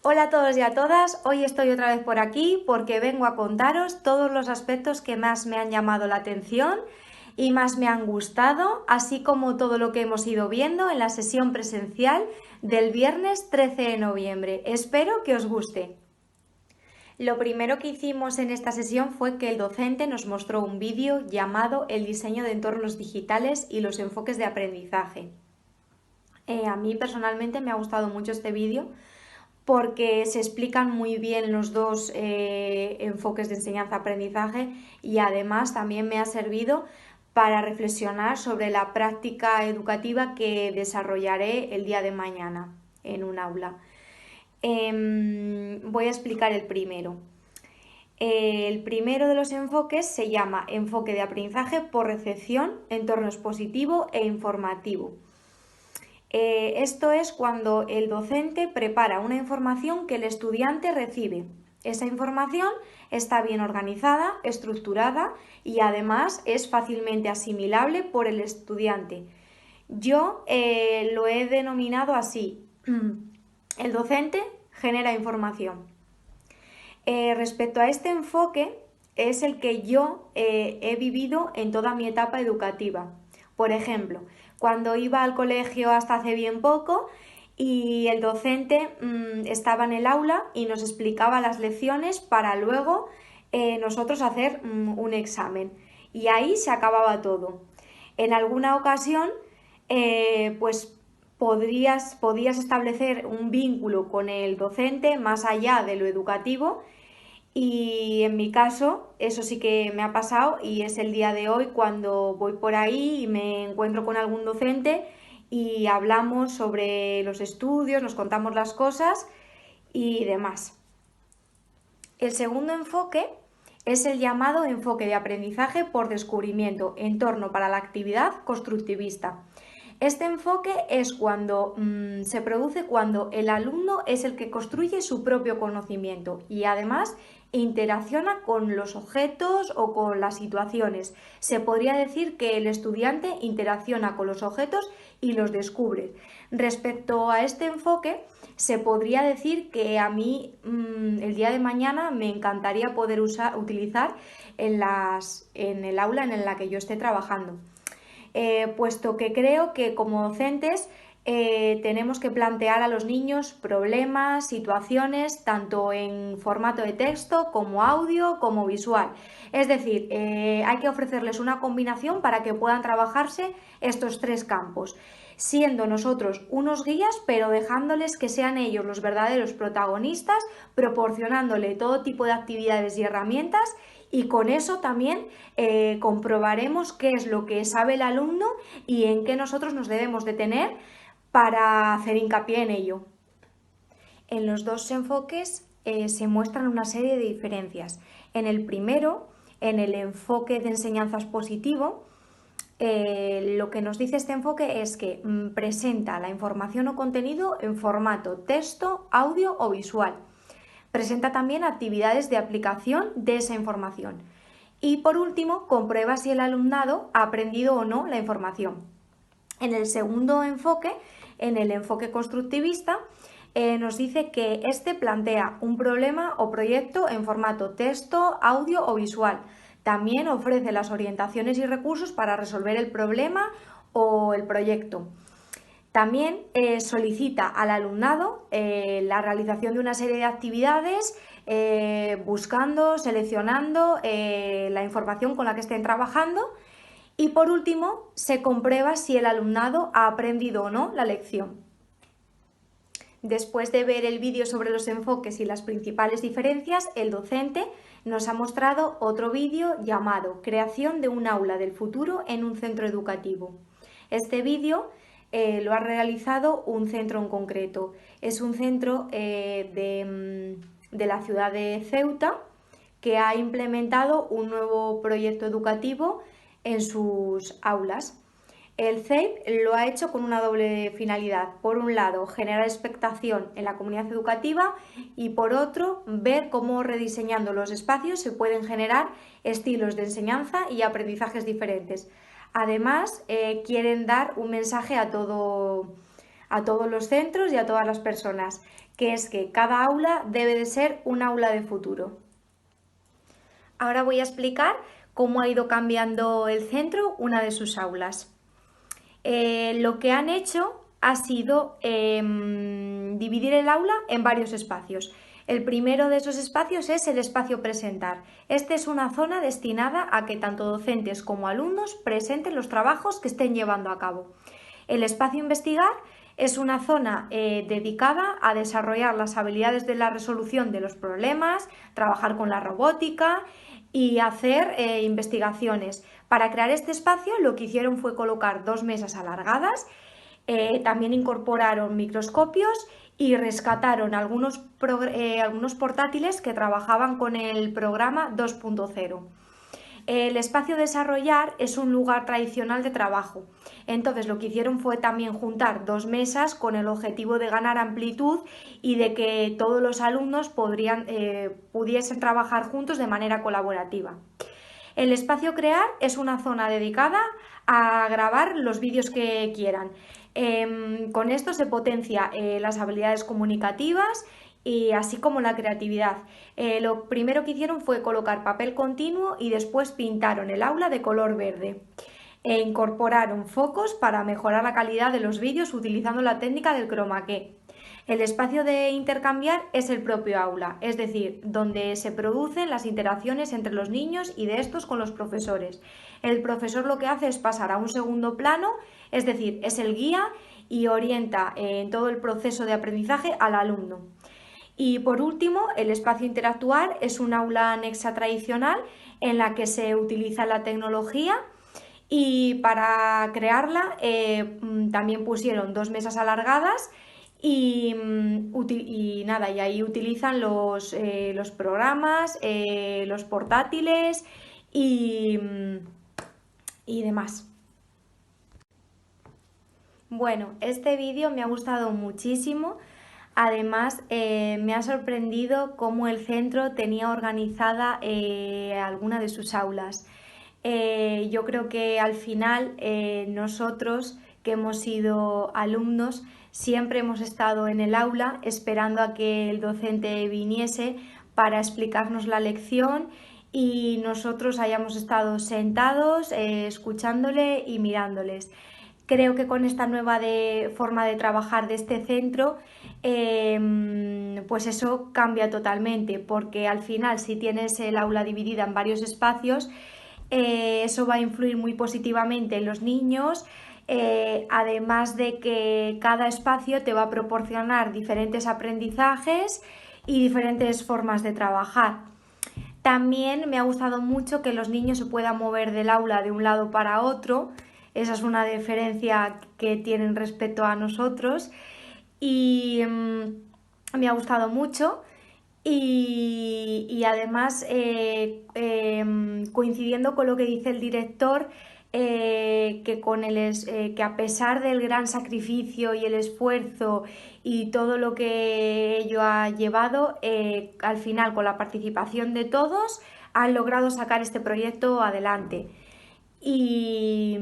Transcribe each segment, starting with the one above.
Hola a todos y a todas, hoy estoy otra vez por aquí porque vengo a contaros todos los aspectos que más me han llamado la atención y más me han gustado, así como todo lo que hemos ido viendo en la sesión presencial del viernes 13 de noviembre. Espero que os guste. Lo primero que hicimos en esta sesión fue que el docente nos mostró un vídeo llamado El diseño de entornos digitales y los enfoques de aprendizaje. A mí personalmente me ha gustado mucho este vídeo porque se explican muy bien los dos enfoques de enseñanza-aprendizaje y además también me ha servido para reflexionar sobre la práctica educativa que desarrollaré el día de mañana en un aula. Voy a explicar el primero. El primero de los enfoques se llama enfoque de aprendizaje por recepción, entorno expositivo e informativo. Esto es cuando el docente prepara una información que el estudiante recibe. Esa información está bien organizada, estructurada y además es fácilmente asimilable por el estudiante. Yo lo he denominado así. El docente genera información. Respecto a este enfoque, es el que yo he vivido en toda mi etapa educativa. Por ejemplo, cuando iba al colegio hasta hace bien poco y el docente estaba en el aula y nos explicaba las lecciones para luego nosotros hacer un examen. Y ahí se acababa todo. En alguna ocasión, pues podías establecer un vínculo con el docente más allá de lo educativo. Y en mi caso, eso sí que me ha pasado y es el día de hoy cuando voy por ahí y me encuentro con algún docente y hablamos sobre los estudios, nos contamos las cosas y demás. El segundo enfoque es el llamado enfoque de aprendizaje por descubrimiento, entorno para la actividad constructivista. Este enfoque es cuando se produce cuando el alumno es el que construye su propio conocimiento y además interacciona con los objetos o con las situaciones. Se podría decir que el estudiante interacciona con los objetos y los descubre. Respecto a este enfoque, se podría decir que a mí el día de mañana me encantaría poder utilizar en el aula en la que yo esté trabajando. Puesto que creo que como docentes tenemos que plantear a los niños problemas, situaciones, tanto en formato de texto como audio, como visual. Es decir, hay que ofrecerles una combinación para que puedan trabajarse estos tres campos, siendo nosotros unos guías, pero dejándoles que sean ellos los verdaderos protagonistas, proporcionándole todo tipo de actividades y herramientas y con eso también comprobaremos qué es lo que sabe el alumno y en qué nosotros nos debemos detener para hacer hincapié en ello. En los dos enfoques se muestran una serie de diferencias. En el primero, en el enfoque de enseñanza expositivo, lo que nos dice este enfoque es que presenta la información o contenido en formato texto, audio o visual. Presenta también actividades de aplicación de esa información. Y por último, comprueba si el alumnado ha aprendido o no la información. En el segundo enfoque, en el enfoque constructivista, nos dice que este plantea un problema o proyecto en formato texto, audio o visual. También ofrece las orientaciones y recursos para resolver el problema o el proyecto. También solicita al alumnado la realización de una serie de actividades buscando, seleccionando la información con la que estén trabajando y por último se comprueba si el alumnado ha aprendido o no la lección. Después de ver el vídeo sobre los enfoques y las principales diferencias, el docente nos ha mostrado otro vídeo llamado Creación de un aula del futuro en un centro educativo. Este vídeo lo ha realizado un centro en concreto. Es un centro de la ciudad de Ceuta que ha implementado un nuevo proyecto educativo en sus aulas. El CEIP lo ha hecho con una doble finalidad. Por un lado, generar expectación en la comunidad educativa y por otro, ver cómo rediseñando los espacios se pueden generar estilos de enseñanza y aprendizajes diferentes. Además, quieren dar un mensaje a todo a todos los centros y a todas las personas, que es que cada aula debe de ser un aula de futuro. Ahora voy a explicar cómo ha ido cambiando el centro una de sus aulas. Lo que han hecho ha sido dividir el aula en varios espacios. El primero de esos espacios es el espacio presentar. Este es una zona destinada a que tanto docentes como alumnos presenten los trabajos que estén llevando a cabo. El espacio investigar es una zona dedicada a desarrollar las habilidades de la resolución de los problemas, trabajar con la robótica y hacer investigaciones. Para crear este espacio lo que hicieron fue colocar 2 mesas alargadas, también incorporaron microscopios y rescataron algunos portátiles que trabajaban con el programa 2.0. El espacio desarrollar es un lugar tradicional de trabajo. Entonces lo que hicieron fue también juntar 2 mesas con el objetivo de ganar amplitud y de que todos los alumnos pudiesen trabajar juntos de manera colaborativa. El espacio crear es una zona dedicada a grabar los vídeos que quieran. Con esto se potencia las habilidades comunicativas y así como la creatividad. Lo primero que hicieron fue colocar papel continuo y después pintaron el aula de color verde. Incorporaron focos para mejorar la calidad de los vídeos utilizando la técnica del chroma key. El espacio de intercambiar es el propio aula, es decir, donde se producen las interacciones entre los niños y de estos con los profesores. El profesor lo que hace es pasar a un segundo plano, es decir, es el guía y orienta en todo el proceso de aprendizaje al alumno. Y por último, el espacio interactuar es un aula anexa tradicional en la que se utiliza la tecnología y para crearla también pusieron 2 mesas alargadas y ahí utilizan los programas, los portátiles y demás. Bueno, este vídeo me ha gustado muchísimo. Además, me ha sorprendido cómo el centro tenía organizada alguna de sus aulas. Yo creo que al final nosotros que hemos sido alumnos siempre hemos estado en el aula esperando a que el docente viniese para explicarnos la lección y nosotros hayamos estado sentados escuchándole y mirándoles. Creo que con esta nueva forma de trabajar de este centro, pues eso cambia totalmente, porque al final si tienes el aula dividida en varios espacios, eso va a influir muy positivamente en los niños, además de que cada espacio te va a proporcionar diferentes aprendizajes y diferentes formas de trabajar. También me ha gustado mucho que los niños se puedan mover del aula de un lado para otro. Esa es una diferencia que tienen respecto a nosotros y me ha gustado mucho y además coincidiendo con lo que dice el director, que a pesar del gran sacrificio y el esfuerzo y todo lo que ello ha llevado, al final con la participación de todos han logrado sacar este proyecto adelante. Y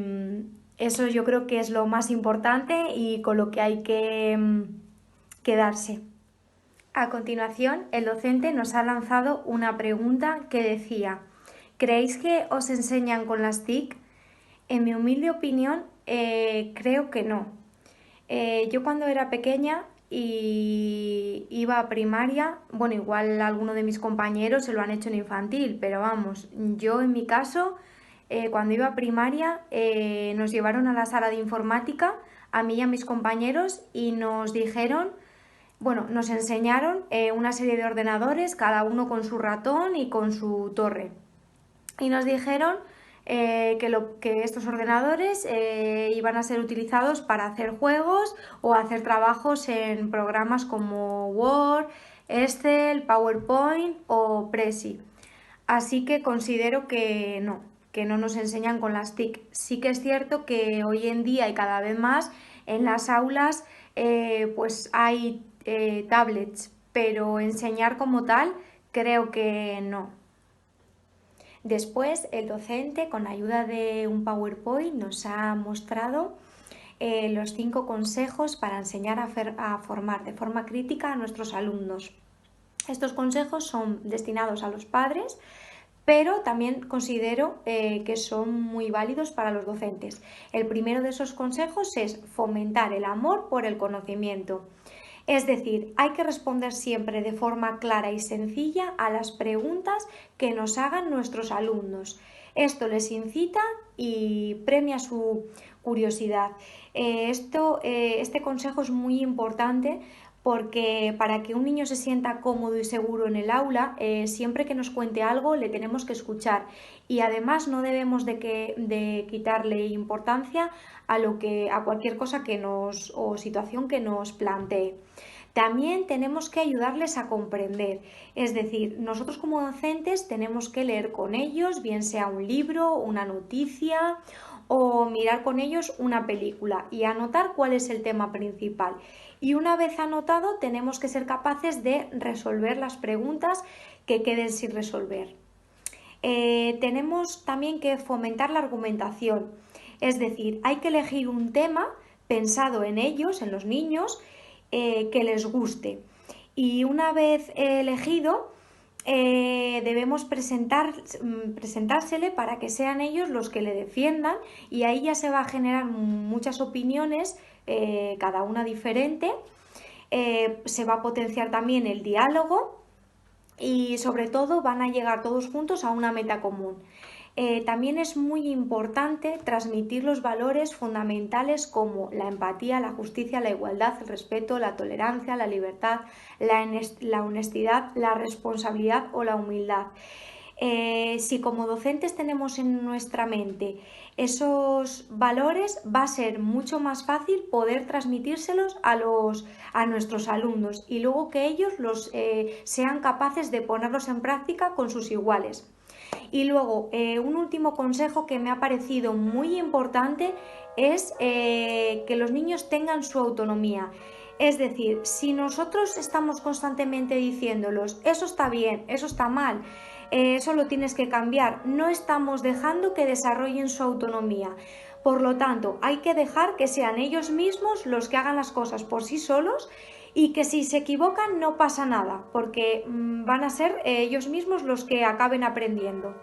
eso yo creo que es lo más importante y con lo que hay que quedarse. A continuación, el docente nos ha lanzado una pregunta que decía: ¿creéis que os enseñan con las TIC? En mi humilde opinión, creo que no. Yo cuando era pequeña y iba a primaria, bueno, igual alguno de mis compañeros se lo han hecho en infantil, pero vamos, yo en mi caso, cuando iba a primaria, nos llevaron a la sala de informática, a mí y a mis compañeros, y nos dijeron, bueno, nos enseñaron una serie de ordenadores, cada uno con su ratón y con su torre. Y nos dijeron que estos ordenadores iban a ser utilizados para hacer juegos o hacer trabajos en programas como Word, Excel, PowerPoint o Prezi. Así que considero que no nos enseñan con las TIC. Sí que es cierto que hoy en día y cada vez más en las aulas pues hay tablets, pero enseñar como tal creo que no. Después el docente, con ayuda de un PowerPoint, nos ha mostrado los 5 consejos para enseñar a formar de forma crítica a nuestros alumnos. Estos consejos son destinados a los padres, pero también considero que son muy válidos para los docentes. El primero de esos consejos es fomentar el amor por el conocimiento. Es decir, hay que responder siempre de forma clara y sencilla a las preguntas que nos hagan nuestros alumnos. Esto les incita y premia su curiosidad. Este consejo es muy importante porque para que un niño se sienta cómodo y seguro en el aula, siempre que nos cuente algo le tenemos que escuchar y además no debemos de quitarle importancia a cualquier cosa o situación que nos plantee. También tenemos que ayudarles a comprender, es decir, nosotros como docentes tenemos que leer con ellos, bien sea un libro, una noticia o mirar con ellos una película y anotar cuál es el tema principal. Y una vez anotado tenemos que ser capaces de resolver las preguntas que queden sin resolver. Tenemos también que fomentar la argumentación, es decir, hay que elegir un tema pensado en ellos, en los niños, que les guste. Y una vez elegido, debemos presentársele para que sean ellos los que le defiendan y ahí ya se va a generar muchas opiniones, cada una diferente. Se va a potenciar también el diálogo y sobre todo van a llegar todos juntos a una meta común. También es muy importante transmitir los valores fundamentales como la empatía, la justicia, la igualdad, el respeto, la tolerancia, la libertad, la honestidad, la responsabilidad o la humildad. Si como docentes tenemos en nuestra mente esos valores, va a ser mucho más fácil poder transmitírselos a nuestros alumnos y luego que ellos sean capaces de ponerlos en práctica con sus iguales. Y luego, un último consejo que me ha parecido muy importante es que los niños tengan su autonomía. Es decir, si nosotros estamos constantemente diciéndolos, eso está bien, eso está mal, eso lo tienes que cambiar, no estamos dejando que desarrollen su autonomía. Por lo tanto, hay que dejar que sean ellos mismos los que hagan las cosas por sí solos y que si se equivocan no pasa nada, porque van a ser ellos mismos los que acaben aprendiendo.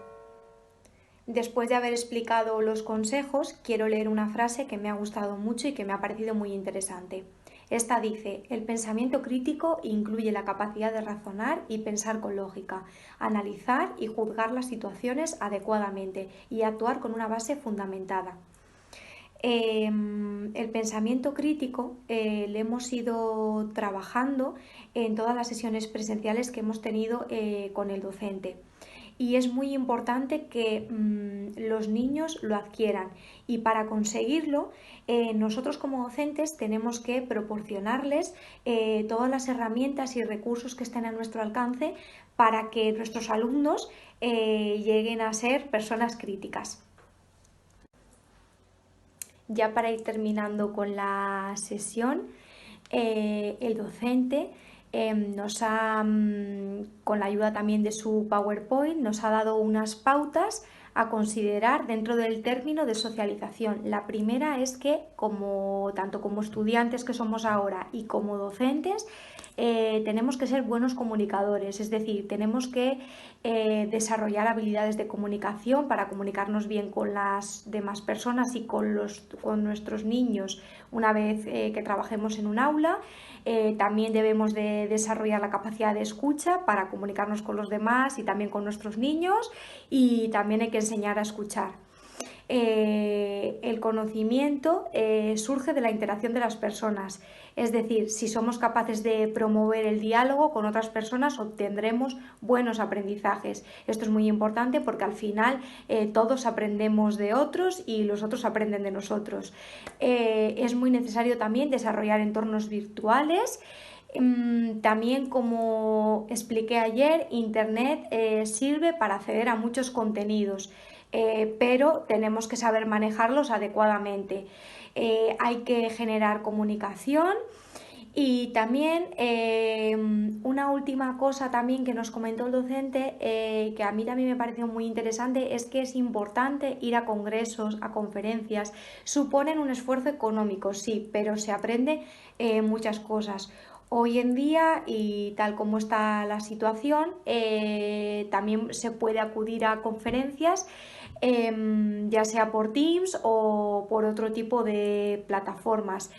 Después de haber explicado los consejos, quiero leer una frase que me ha gustado mucho y que me ha parecido muy interesante. Esta dice: el pensamiento crítico incluye la capacidad de razonar y pensar con lógica, analizar y juzgar las situaciones adecuadamente y actuar con una base fundamentada. El pensamiento crítico le hemos ido trabajando en todas las sesiones presenciales que hemos tenido con el docente. Y es muy importante que los niños lo adquieran y para conseguirlo nosotros como docentes tenemos que proporcionarles todas las herramientas y recursos que estén a nuestro alcance para que nuestros alumnos lleguen a ser personas críticas. Ya para ir terminando con la sesión, el docente con la ayuda también de su PowerPoint, nos ha dado unas pautas a considerar dentro del término de socialización. La primera es que, tanto como estudiantes que somos ahora y como docentes, tenemos que ser buenos comunicadores, es decir, tenemos que desarrollar habilidades de comunicación para comunicarnos bien con las demás personas y con nuestros niños una vez que trabajemos en un aula. También debemos de desarrollar la capacidad de escucha para comunicarnos con los demás y también con nuestros niños y también hay que enseñar a escuchar. El conocimiento surge de la interacción de las personas, es decir, si somos capaces de promover el diálogo con otras personas obtendremos buenos aprendizajes. Esto es muy importante porque al final todos aprendemos de otros y los otros aprenden de nosotros. Es muy necesario también desarrollar entornos virtuales. También, como expliqué ayer, Internet sirve para acceder a muchos contenidos. Pero tenemos que saber manejarlos adecuadamente. Hay que generar comunicación y también una última cosa también que nos comentó el docente, que a mí también me pareció muy interesante, es que es importante ir a congresos, a conferencias. Suponen un esfuerzo económico, sí, pero se aprende muchas cosas. Hoy en día, y tal como está la situación, también se puede acudir a conferencias, ya sea por Teams o por otro tipo de plataformas.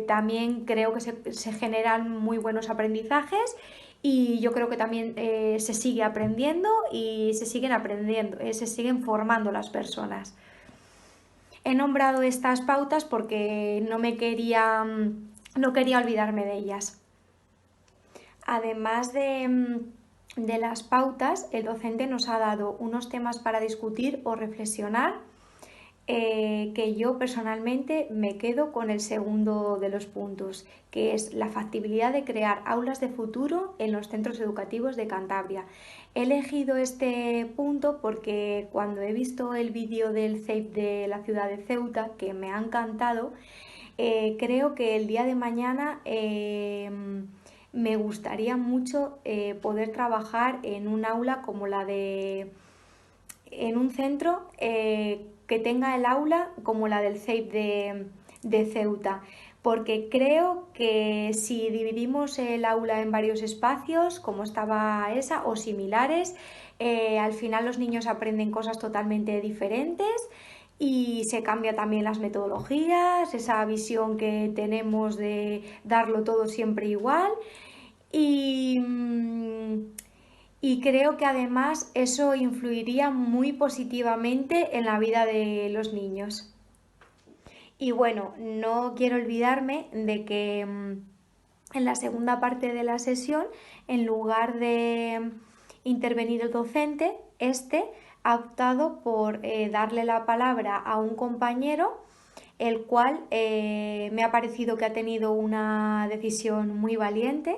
También creo que se generan muy buenos aprendizajes, y yo creo que también se sigue aprendiendo y se siguen aprendiendo, se siguen formando las personas. He nombrado estas pautas porque no quería olvidarme de ellas. Además de las pautas, el docente nos ha dado unos temas para discutir o reflexionar, que yo personalmente me quedo con el segundo de los puntos, que es la factibilidad de crear aulas de futuro en los centros educativos de Cantabria. He elegido este punto porque cuando he visto el vídeo del CEIP de la ciudad de Ceuta, que me ha encantado, creo que el día de mañana me gustaría mucho poder trabajar en un aula como la de, en un centro que tenga el aula como la del CEIP de Ceuta, porque creo que si dividimos el aula en varios espacios, como estaba esa, o similares, al final los niños aprenden cosas totalmente diferentes y se cambia también las metodologías, esa visión que tenemos de darlo todo siempre igual. Y, y creo que además eso influiría muy positivamente en la vida de los niños. Y bueno, no quiero olvidarme de que en la segunda parte de la sesión, en lugar de intervenir el docente, este ha optado por darle la palabra a un compañero, el cual me ha parecido que ha tenido una decisión muy valiente,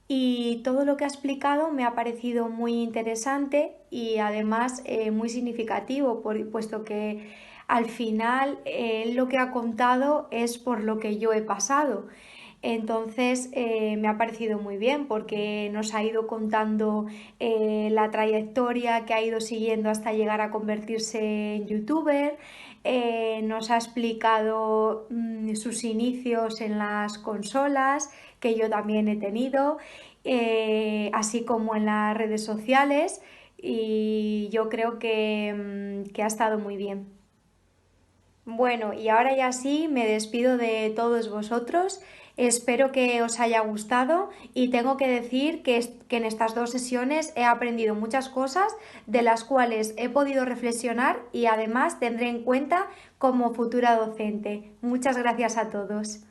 y todo lo que ha explicado me ha parecido muy interesante y además muy significativo, puesto que al final lo que ha contado es por lo que yo he pasado. Entonces me ha parecido muy bien porque nos ha ido contando la trayectoria que ha ido siguiendo hasta llegar a convertirse en youtuber. Nos ha explicado sus inicios en las consolas, que yo también he tenido, así como en las redes sociales, y yo creo que ha estado muy bien. Bueno, y ahora ya sí, me despido de todos vosotros. Espero que os haya gustado, y tengo que decir que en estas dos sesiones he aprendido muchas cosas de las cuales he podido reflexionar y además tendré en cuenta como futura docente. Muchas gracias a todos.